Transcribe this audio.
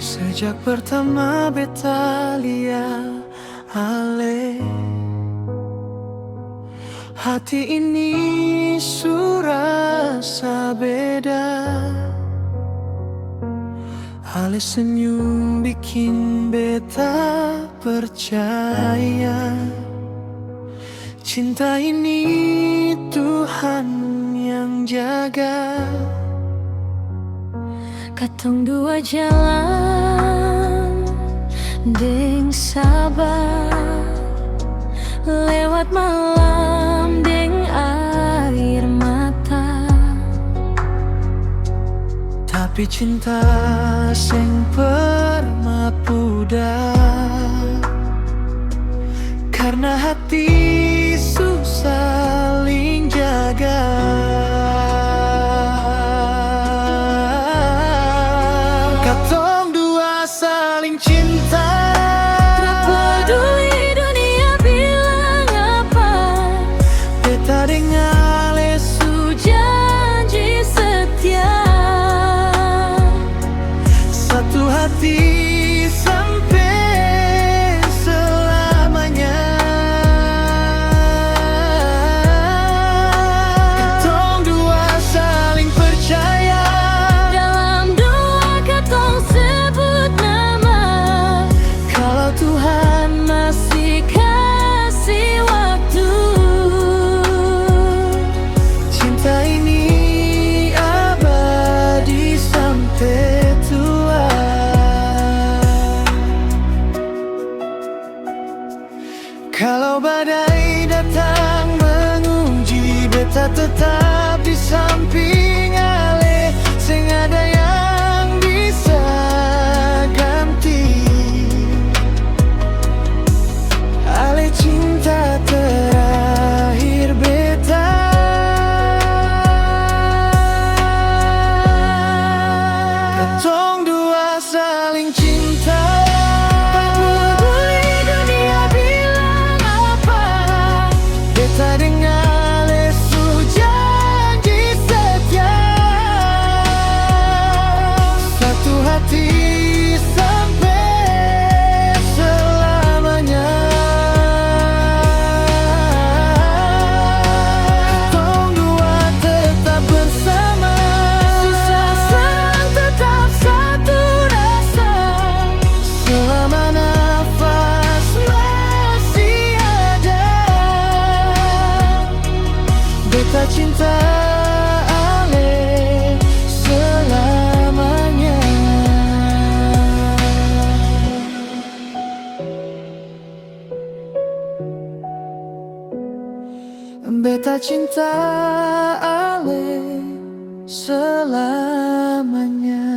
Sejak pertama beta lihat Ale, hati ini surasa beda. Ale senyum bikin beta percaya, cinta ini Tuhan yang jaga. Katong dua jalan deng sabar, lewat malam deng air mata. Tapi cinta sing pernah pudar, karena hati susah saling jaga. Katong dua saling cinta, Tak peduli dunia bilang apa, beta dengan lesu janji setia. satu hati sampai selamanya. Katong dua saling percaya, Dalam doa katong sebut nama, kalau Tuhan masih kasih waktu. cinta ini abadi sampai tua. Kalau badai datang menguji, beta tetap di samping Ale. Sing ada yang bisa ganti Ale, cinta terakhir beta. Katong dua saling cinta, Tak peduli dunia bilang apa, beta dengan lesu janji setia. Satu hati sampai selamanya. Katong dua tetap bersama, susah senang tetap satu rasa. selama nafas masih ada. Beta cinta Ale selamanya. Beta cinta Ale selamanya.